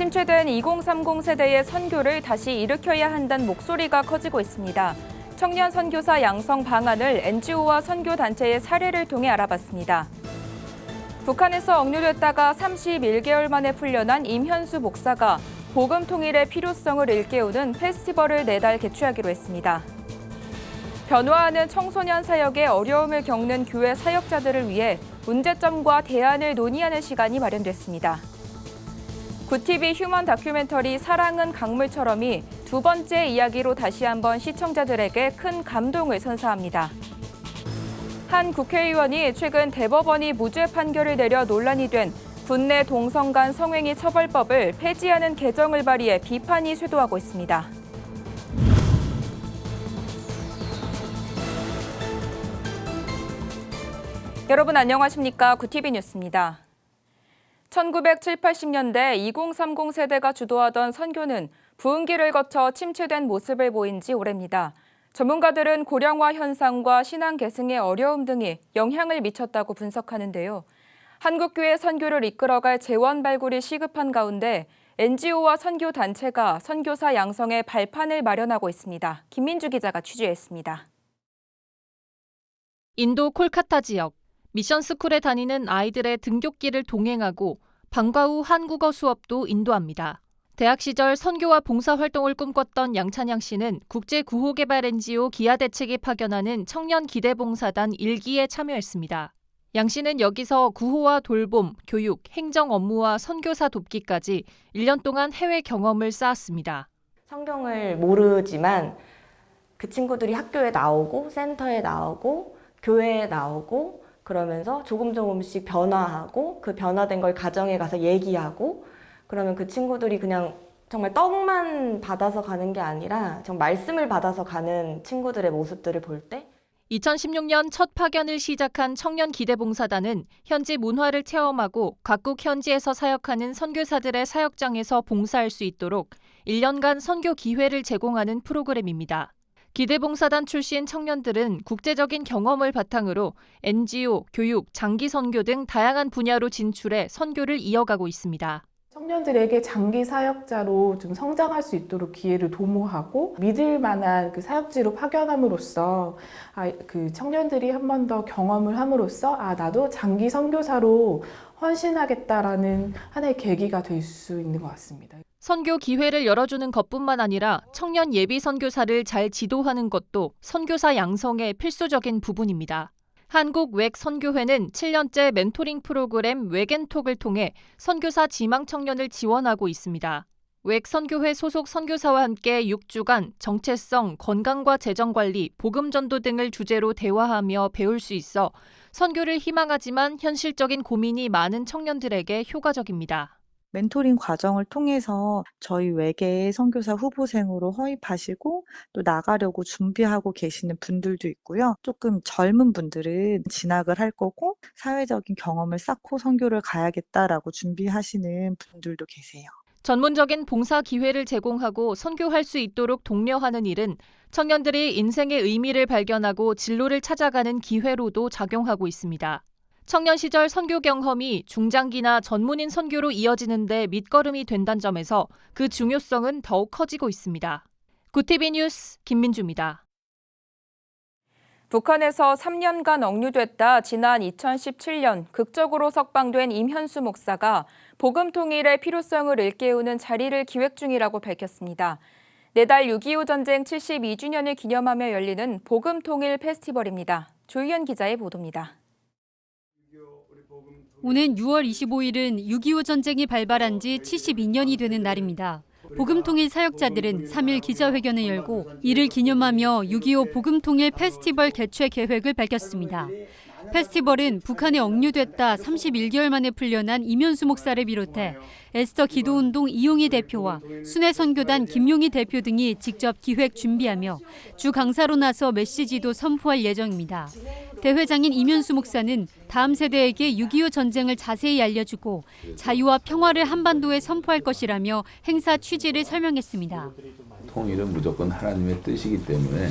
침체된 2030 세대의 선교를 다시 일으켜야 한다는 목소리가 커지고 있습니다. 청년 선교사 양성 방안을 NGO와 선교단체의 사례를 통해 알아봤습니다. 북한에서 억류됐다가 31개월 만에 풀려난 임현수 목사가 복음 통일의 필요성을 일깨우는 페스티벌을 내달 개최하기로 했습니다. 변화하는 청소년 사역에 어려움을 겪는 교회 사역자들을 위해 문제점과 대안을 논의하는 시간이 마련됐습니다. 굿TV 휴먼 다큐멘터리 사랑은 강물처럼이 두 번째 이야기로 다시 한번 시청자들에게 큰 감동을 선사합니다. 한 국회의원이 최근 대법원이 무죄 판결을 내려 논란이 된 군내 동성 간 성행위 처벌법을 폐지하는 개정을 발의해 비판이 쇄도하고 있습니다. 여러분 안녕하십니까? 굿TV 뉴스입니다. 1970, 80년대 2030 세대가 주도하던 선교는 부흥기를 거쳐 침체된 모습을 보인 지 오래입니다. 전문가들은 고령화 현상과 신앙 계승의 어려움 등이 영향을 미쳤다고 분석하는데요. 한국교회 선교를 이끌어갈 재원 발굴이 시급한 가운데 NGO와 선교단체가 선교사 양성의 발판을 마련하고 있습니다. 김민주 기자가 취재했습니다. 인도 콜카타 지역. 미션스쿨에 다니는 아이들의 등굣길을 동행하고 방과 후 한국어 수업도 인도합니다. 대학 시절 선교와 봉사활동을 꿈꿨던 양찬양 씨는 국제구호개발 NGO 기아대책이 파견하는 청년 기대봉사단 1기에 참여했습니다. 양 씨는 여기서 구호와 돌봄, 교육, 행정 업무와 선교사 돕기까지 1년 동안 해외 경험을 쌓았습니다. 성경을 모르지만 그 친구들이 학교에 나오고 센터에 나오고 교회에 나오고 그러면서 조금씩 변화하고 그 변화된 걸 가정에 가서 얘기하고 그러면 그 친구들이 그냥 정말 떡만 받아서 가는 게 아니라 정말 말씀을 받아서 가는 친구들의 모습들을 볼 때 2016년 첫 파견을 시작한 청년 기대봉사단은 현지 문화를 체험하고 각국 현지에서 사역하는 선교사들의 사역장에서 봉사할 수 있도록 1년간 선교 기회를 제공하는 프로그램입니다. 기대봉사단 출신 청년들은 국제적인 경험을 바탕으로 NGO, 교육, 장기 선교 등 다양한 분야로 진출해 선교를 이어가고 있습니다. 청년들에게 장기 사역자로 좀 성장할 수 있도록 기회를 도모하고 믿을 만한 그 사역지로 파견함으로써 그 청년들이 한 번 더 경험을 함으로써 나도 장기 선교사로 헌신하겠다라는 하나의 계기가 될 수 있는 것 같습니다. 선교 기회를 열어주는 것뿐만 아니라 청년 예비 선교사를 잘 지도하는 것도 선교사 양성의 필수적인 부분입니다. 한국 웩 선교회는 7년째 멘토링 프로그램 웩앤톡을 통해 선교사 지망 청년을 지원하고 있습니다. 웩 선교회 소속 선교사와 함께 6주간 정체성, 건강과 재정관리, 복음전도 등을 주제로 대화하며 배울 수 있어 선교를 희망하지만 현실적인 고민이 많은 청년들에게 효과적입니다. 멘토링 과정을 통해서 저희 외계의 선교사 후보생으로 허입하시고 또 나가려고 준비하고 계시는 분들도 있고요. 조금 젊은 분들은 진학을 할 거고 사회적인 경험을 쌓고 선교를 가야겠다라고 준비하시는 분들도 계세요. 전문적인 봉사 기회를 제공하고 선교할 수 있도록 독려하는 일은 청년들이 인생의 의미를 발견하고 진로를 찾아가는 기회로도 작용하고 있습니다. 청년 시절 선교 경험이 중장기나 전문인 선교로 이어지는 데 밑거름이 된다는 점에서 그 중요성은 더욱 커지고 있습니다. 굿TV 뉴스 김민주입니다. 북한에서 3년간 억류됐다 지난 2017년 극적으로 석방된 임현수 목사가 복음 통일의 필요성을 일깨우는 자리를 기획 중이라고 밝혔습니다. 내달 6.25 전쟁 72주년을 기념하며 열리는 복음 통일 페스티벌입니다. 조희연 기자의 보도입니다. 오는 6월 25일은 6.25 전쟁이 발발한 지 72년이 되는 날입니다. 복음통일 사역자들은 3일 기자회견을 열고 이를 기념하며 6.25 복음통일 페스티벌 개최 계획을 밝혔습니다. 페스티벌은 북한에 억류됐다 31개월 만에 풀려난 임현수 목사를 비롯해 에스더 기도운동 이용희 대표와 순회선교단 김용희 대표 등이 직접 기획 준비하며 주 강사로 나서 메시지도 선포할 예정입니다. 대회장인 임현수 목사는 다음 세대에게 6.25 전쟁을 자세히 알려주고 자유와 평화를 한반도에 선포할 것이라며 행사 취지를 설명했습니다. 통일은 무조건 하나님의 뜻이기 때문에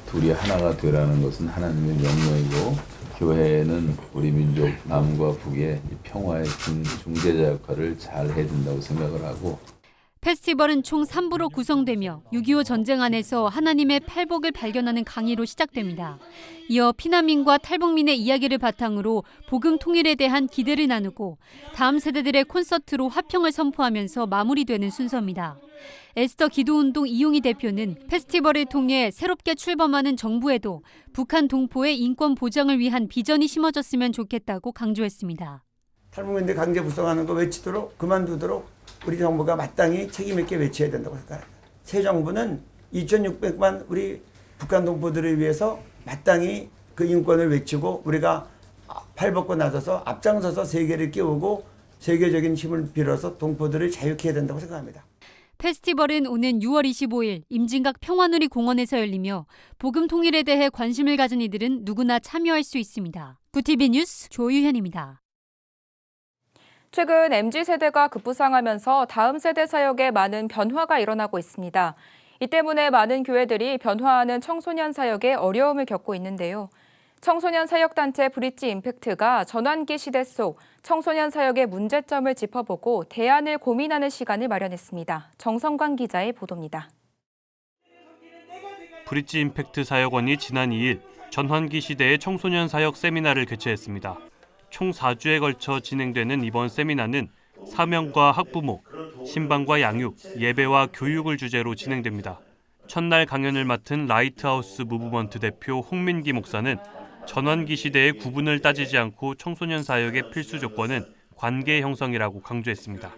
둘이 하나가 되라는 것은 하나님의 명령이고 교회는 우리 민족 남과 북의 이 평화의 중재자 역할을 잘 해야 된다고 생각을 하고 페스티벌은 총 3부로 구성되며 6.25 전쟁 안에서 하나님의 팔복을 발견하는 강의로 시작됩니다. 이어 피난민과 탈북민의 이야기를 바탕으로 복음 통일에 대한 기대를 나누고 다음 세대들의 콘서트로 화평을 선포하면서 마무리되는 순서입니다. 에스더 기도운동 이용희 대표는 페스티벌을 통해 새롭게 출범하는 정부에도 북한 동포의 인권 보장을 위한 비전이 심어졌으면 좋겠다고 강조했습니다. 탈북민들 강제 부송하는 거 외치도록 그만두도록 우리 정부가 마땅히 책임 있게 외쳐야 된다고 생각합니다. 새 정부는 2,600만 우리 북한 동포들을 위해서 마땅히 그 인권을 외치고 우리가 팔벗고 나서서 앞장서서 세계를 깨우고 세계적인 힘을 빌어서 동포들을 자유케 해야 된다고 생각합니다. 페스티벌은 오는 6월 25일 임진각 평화누리 공원에서 열리며 복음 통일에 대해 관심을 가진 이들은 누구나 참여할 수 있습니다. 구티비 뉴스 조유현입니다. 최근 MZ세대가 급부상하면서 다음 세대 사역에 많은 변화가 일어나고 있습니다. 이 때문에 많은 교회들이 변화하는 청소년 사역에 어려움을 겪고 있는데요. 청소년 사역단체 브릿지 임팩트가 전환기 시대 속 청소년 사역의 문제점을 짚어보고 대안을 고민하는 시간을 마련했습니다. 정성관 기자의 보도입니다. 브릿지 임팩트 사역원이 지난 2일 전환기 시대의 청소년 사역 세미나를 개최했습니다. 총 4주에 걸쳐 진행되는 이번 세미나는 사명과 학부모, 신방과 양육, 예배와 교육을 주제로 진행됩니다. 첫날 강연을 맡은 라이트하우스 무브먼트 대표 홍민기 목사는 전환기 시대의 구분을 따지지 않고 청소년 사역의 필수 조건은 관계 형성이라고 강조했습니다.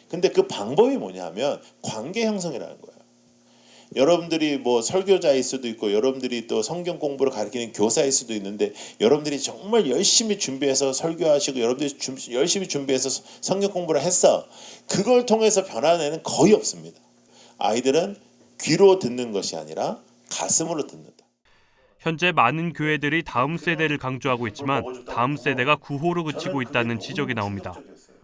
근데 그 방법이 뭐냐면 관계 형성이라는 거예요. 여러분들이 뭐 설교자일 수도 있고 여러분들이 또 성경 공부를 가르치는 교사일 수도 있는데 여러분들이 정말 열심히 준비해서 설교하시고 여러분들이 열심히 준비해서 성경 공부를 했어. 그걸 통해서 변화는 애는 거의 없습니다. 아이들은 귀로 듣는 것이 아니라 가슴으로 듣는다. 현재 많은 교회들이 다음 세대를 강조하고 있지만 다음 세대가 구호로 그치고 있다는 지적이 나옵니다.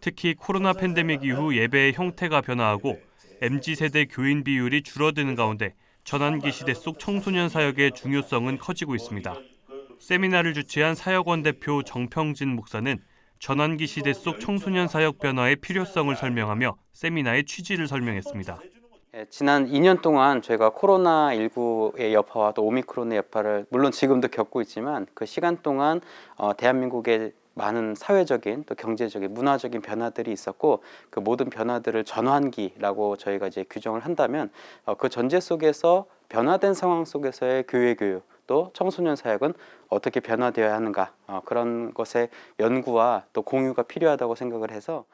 특히 코로나 팬데믹 이후 예배의 형태가 변화하고 MZ세대 교인 비율이 줄어드는 가운데 전환기 시대 속 청소년 사역의 중요성은 커지고 있습니다. 세미나를 주최한 사역원 대표 정평진 목사는 전환기 시대 속 청소년 사역 변화의 필요성을 설명하며 세미나의 취지를 설명했습니다. 지난 2년 동안 저희가 코로나19의 여파와 또 오미크론의 여파를 물론 지금도 겪고 있지만 그 시간 동안 대한민국의 많은 사회적인 또 경제적인 문화적인 변화들이 있었고 그 모든 변화들을 전환기라고 저희가 이제 규정을 한다면 그 전제 속에서 변화된 상황 속에서의 교회 교육 또 청소년 사역은 어떻게 변화되어야 하는가 그런 것의 연구와 또 공유가 필요하다고 생각을 해서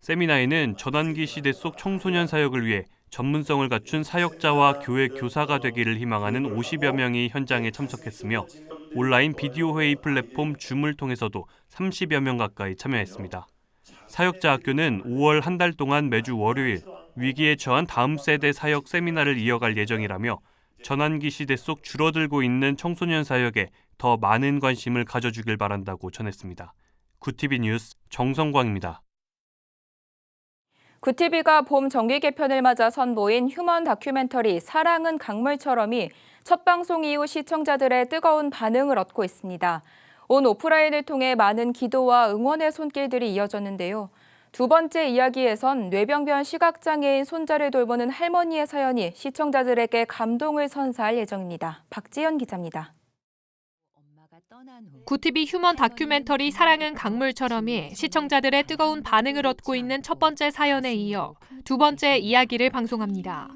세미나에는 전환기 시대 속 청소년 사역을 위해 전문성을 갖춘 사역자와 교회 교사가 되기를 희망하는 50여 명이 현장에 참석했으며 온라인 비디오 회의 플랫폼 줌을 통해서도 30여 명 가까이 참여했습니다. 사역자 학교는 5월 한 달 동안 매주 월요일 위기에 처한 다음 세대 사역 세미나를 이어갈 예정이라며 전환기 시대 속 줄어들고 있는 청소년 사역에 더 많은 관심을 가져주길 바란다고 전했습니다. 구티비 뉴스 정성광입니다. 구티비가 봄 정기 개편을 맞아 선보인 휴먼 다큐멘터리 사랑은 강물처럼이 첫 방송 이후 시청자들의 뜨거운 반응을 얻고 있습니다. 온 오프라인을 통해 많은 기도와 응원의 손길들이 이어졌는데요. 두 번째 이야기에선 뇌병변 시각장애인 손자를 돌보는 할머니의 사연이 시청자들에게 감동을 선사할 예정입니다. 박지연 기자입니다. 구티비 휴먼 다큐멘터리 사랑은 강물처럼이 시청자들의 뜨거운 반응을 얻고 있는 첫 번째 사연에 이어 두 번째 이야기를 방송합니다.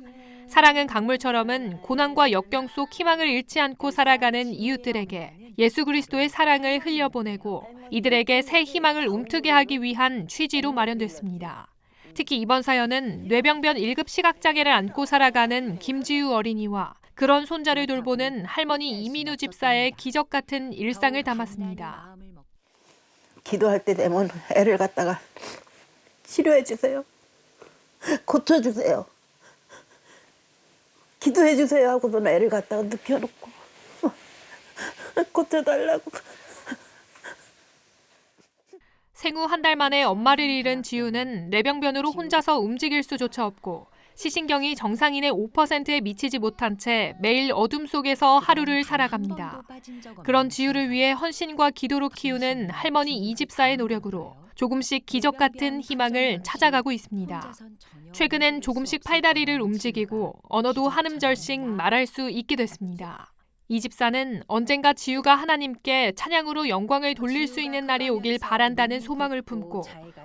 사랑은 강물처럼은 고난과 역경 속 희망을 잃지 않고 살아가는 이웃들에게 예수 그리스도의 사랑을 흘려보내고 이들에게 새 희망을 움트게 하기 위한 취지로 마련됐습니다. 특히 이번 사연은 뇌병변 1급 시각장애를 안고 살아가는 김지우 어린이와 그런 손자를 돌보는 할머니 이민우 집사의 기적 같은 일상을 담았습니다. 기도할 때 되면 애를 갖다가 치료해 주세요. 고쳐주세요. 기도해 주세요 하고서는 애를 갖다가 눕혀놓고 고쳐달라고. 생후 한 달 만에 엄마를 잃은 지우는 뇌병변으로 혼자서 움직일 수조차 없고 시신경이 정상인의 5%에 미치지 못한 채 매일 어둠 속에서 하루를 살아갑니다. 그런 지우를 위해 헌신과 기도로 키우는 할머니 이집사의 노력으로 조금씩 기적 같은 희망을 찾아가고 있습니다. 최근엔 조금씩 팔다리를 움직이고 언어도 한음절씩 말할 수 있게 됐습니다. 이집사는 언젠가 지우가 하나님께 찬양으로 영광을 돌릴 수 있는 날이 오길 바란다는 소망을 품고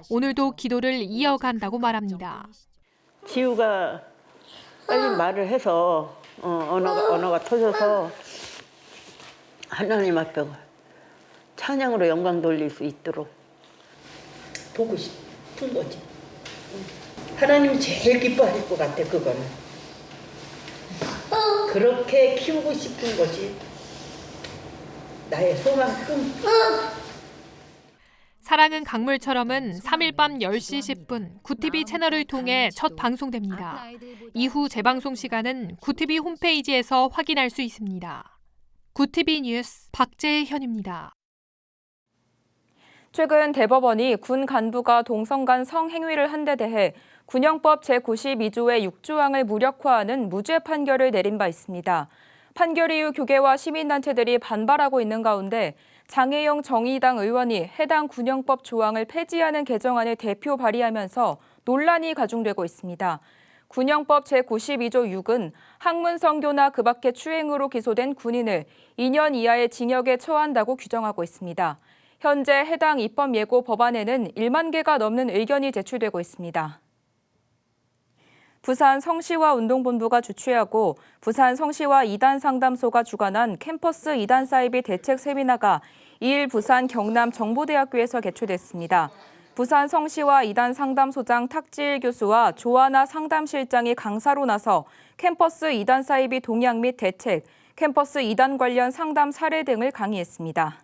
오늘도 기도를 이어간다고 말합니다. 지우가 빨리 말을 해서 언어가 터져서 하나님 앞에 찬양으로 영광 돌릴 수 있도록 보고 싶은 거지. 하나님이 제일 기뻐할 것 같아, 그거는. 그렇게 키우고 싶은 것이 나의 소망 꿈. 사랑은 강물처럼은 3일 밤 10시 10분 구티비 채널을 통해 첫 방송됩니다. 이후 재방송 시간은 구티비 홈페이지에서 확인할 수 있습니다. 구티비 뉴스 박재현입니다. 최근 대법원이 군 간부가 동성 간 성행위를 한 데 대해 군형법 제92조의 6조항을 무력화하는 무죄 판결을 내린 바 있습니다. 판결 이후 교계와 시민단체들이 반발하고 있는 가운데 장혜영 정의당 의원이 해당 군형법 조항을 폐지하는 개정안을 대표 발의하면서 논란이 가중되고 있습니다. 군형법 제92조 6은 학문 성교나 그 밖의 추행으로 기소된 군인을 2년 이하의 징역에 처한다고 규정하고 있습니다. 현재 해당 입법 예고 법안에는 1만 개가 넘는 의견이 제출되고 있습니다. 부산 성시화 운동본부가 주최하고 부산 성시화 2단 상담소가 주관한 캠퍼스 2단 사이비 대책 세미나가 2일 부산 경남 정보대학교에서 개최됐습니다. 부산 성시화 2단 상담소장 탁지일 교수와 조하나 상담실장이 강사로 나서 캠퍼스 2단 사이비 동향 및 대책, 캠퍼스 2단 관련 상담 사례 등을 강의했습니다.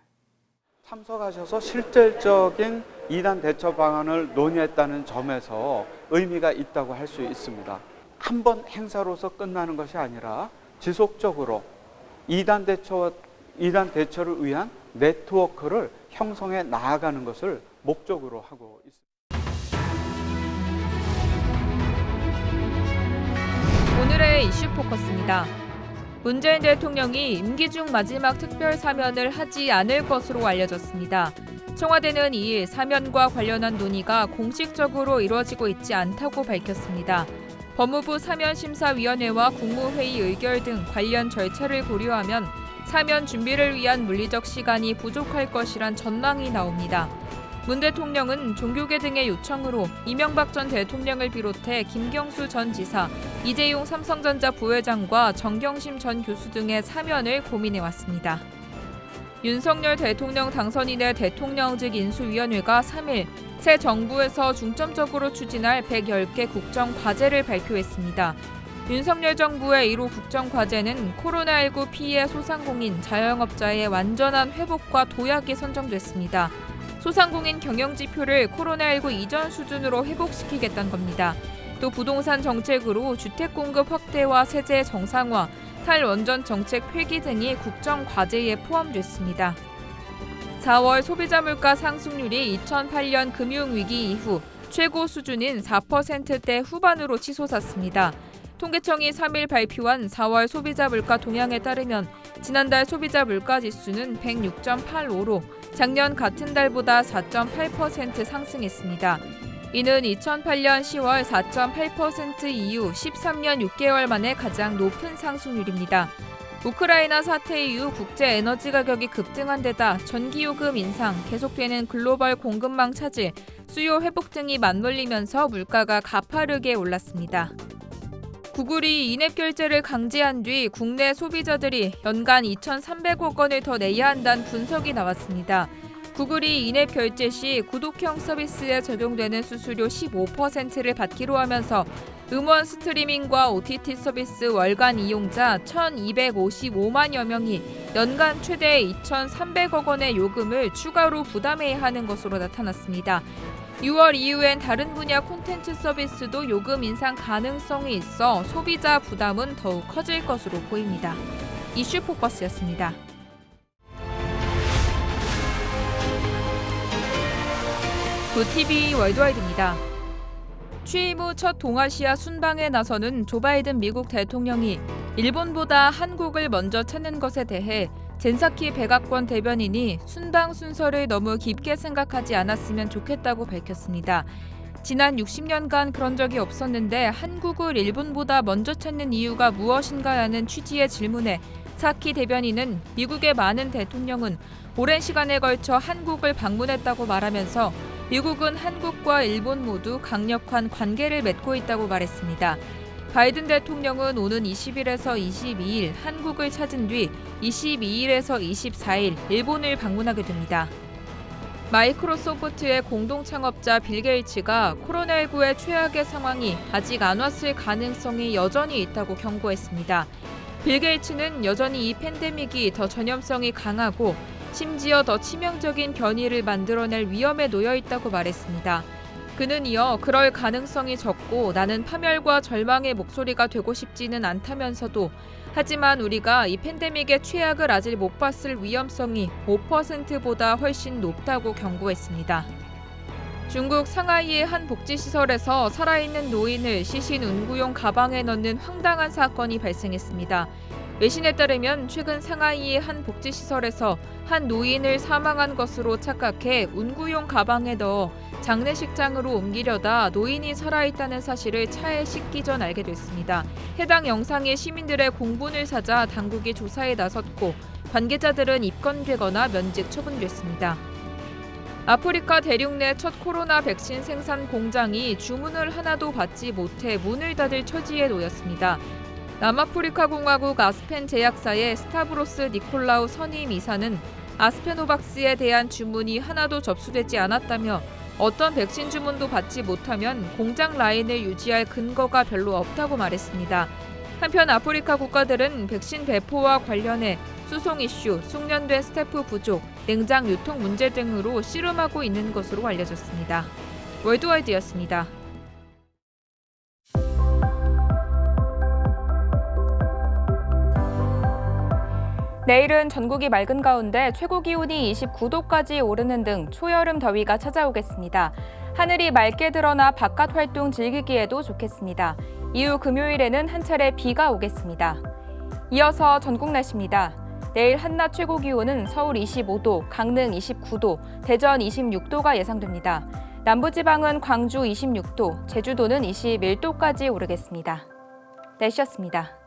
참석하셔서 실질적인 2단 대처 방안을 논의했다는 점에서 의미가 있다고 할 수 있습니다. 한 번 행사로서 끝나는 것이 아니라 지속적으로 2단 대처를 위한 네트워크를 형성해 나아가는 것을 목적으로 하고 있습니다. 오늘의 이슈 포커스입니다. 문재인 대통령이 임기 중 마지막 특별 사면을 하지 않을 것으로 알려졌습니다. 청와대는 2일 사면과 관련한 논의가 공식적으로 이루어지고 있지 않다고 밝혔습니다. 법무부 사면심사위원회와 국무회의 의결 등 관련 절차를 고려하면 사면 준비를 위한 물리적 시간이 부족할 것이란 전망이 나옵니다. 문 대통령은 종교계 등의 요청으로 이명박 전 대통령을 비롯해 김경수 전 지사, 이재용 삼성전자 부회장과 정경심 전 교수 등의 사면을 고민해왔습니다. 윤석열 대통령 당선인의 대통령직 인수위원회가 3일 새 정부에서 중점적으로 추진할 110개 국정과제를 발표했습니다. 윤석열 정부의 1호 국정과제는 코로나19 피해 소상공인, 자영업자의 완전한 회복과 도약이 선정됐습니다. 소상공인 경영지표를 코로나19 이전 수준으로 회복시키겠다는 겁니다. 또 부동산 정책으로 주택 공급 확대와 세제 정상화, 탈원전 정책 폐기 등이 국정과제에 포함됐습니다. 4월 소비자 물가 상승률이 2008년 금융위기 이후 최고 수준인 4%대 후반으로 치솟았습니다. 통계청이 3일 발표한 4월 소비자 물가 동향에 따르면 지난달 소비자 물가 지수는 106.85로 작년 같은 달보다 4.8% 상승했습니다. 이는 2008년 10월 4.8% 이후 13년 6개월 만에 가장 높은 상승률입니다. 우크라이나 사태 이후 국제 에너지 가격이 급등한 데다 전기요금 인상, 계속되는 글로벌 공급망 차질, 수요 회복 등이 맞물리면서 물가가 가파르게 올랐습니다. 구글이 인앱 결제를 강제한 뒤 국내 소비자들이 연간 2,300억 원을 더 내야 한다는 분석이 나왔습니다. 구글이 인앱 결제 시 구독형 서비스에 적용되는 수수료 15%를 받기로 하면서 음원 스트리밍과 OTT 서비스 월간 이용자 1,255만여 명이 연간 최대 2,300억 원의 요금을 추가로 부담해야 하는 것으로 나타났습니다. 6월 이후엔 다른 분야 콘텐츠 서비스도 요금 인상 가능성이 있어 소비자 부담은 더욱 커질 것으로 보입니다. 이슈 포커스였습니다. 구티비 월드와이드입니다. 취임 후 첫 동아시아 순방에 나서는 조 바이든 미국 대통령이 일본보다 한국을 먼저 찾는 것에 대해 젠사키 백악관 대변인이 순방 순서를 너무 깊게 생각하지 않았으면 좋겠다고 밝혔습니다. 지난 60년간 그런 적이 없었는데 한국을 일본보다 먼저 찾는 이유가 무엇인가라는 취지의 질문에 사키 대변인은 미국의 많은 대통령은 오랜 시간에 걸쳐 한국을 방문했다고 말하면서 미국은 한국과 일본 모두 강력한 관계를 맺고 있다고 말했습니다. 바이든 대통령은 오는 20일에서 22일 한국을 찾은 뒤 22일에서 24일 일본을 방문하게 됩니다. 마이크로소프트의 공동 창업자 빌 게이츠가 코로나19의 최악의 상황이 아직 안 왔을 가능성이 여전히 있다고 경고했습니다. 빌 게이츠는 여전히 이 팬데믹이 더 전염성이 강하고 심지어 더 치명적인 변이를 만들어낼 위험에 놓여 있다고 말했습니다. 그는 이어 그럴 가능성이 적고 나는 파멸과 절망의 목소리가 되고 싶지는 않다면서도 하지만 우리가 이 팬데믹의 최악을 아직 못 봤을 위험성이 5%보다 훨씬 높다고 경고했습니다. 중국 상하이의 한 복지시설에서 살아있는 노인을 시신 운구용 가방에 넣는 황당한 사건이 발생했습니다. 외신에 따르면 최근 상하이의 한 복지시설에서 한 노인을 사망한 것으로 착각해 운구용 가방에 넣어 장례식장으로 옮기려다 노인이 살아있다는 사실을 차에 싣기 전 알게 됐습니다. 해당 영상에 시민들의 공분을 사자 당국이 조사에 나섰고 관계자들은 입건되거나 면직 처분됐습니다. 아프리카 대륙 내 첫 코로나 백신 생산 공장이 주문을 하나도 받지 못해 문을 닫을 처지에 놓였습니다. 남아프리카 공화국 아스펜 제약사의 스타브로스 니콜라우 선임 이사는 아스페노박스에 대한 주문이 하나도 접수되지 않았다며 어떤 백신 주문도 받지 못하면 공장 라인을 유지할 근거가 별로 없다고 말했습니다. 한편 아프리카 국가들은 백신 배포와 관련해 수송 이슈, 숙련된 스태프 부족, 냉장 유통 문제 등으로 씨름하고 있는 것으로 알려졌습니다. 월드와이드였습니다. 내일은 전국이 맑은 가운데 최고 기온이 29도까지 오르는 등 초여름 더위가 찾아오겠습니다. 하늘이 맑게 드러나 바깥 활동 즐기기에도 좋겠습니다. 이후 금요일에는 한 차례 비가 오겠습니다. 이어서 전국 날씨입니다. 내일 한낮 최고 기온은 서울 25도, 강릉 29도, 대전 26도가 예상됩니다. 남부지방은 광주 26도, 제주도는 21도까지 오르겠습니다. 날씨였습니다.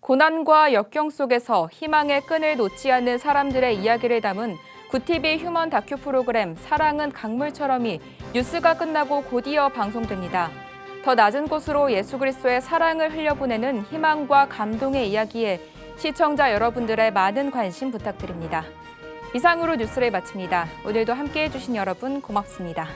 고난과 역경 속에서 희망의 끈을 놓지 않는 사람들의 이야기를 담은 구티비 휴먼 다큐 프로그램 사랑은 강물처럼이 뉴스가 끝나고 곧이어 방송됩니다. 더 낮은 곳으로 예수 그리스도의 사랑을 흘려보내는 희망과 감동의 이야기에 시청자 여러분들의 많은 관심 부탁드립니다. 이상으로 뉴스를 마칩니다. 오늘도 함께해 주신 여러분 고맙습니다.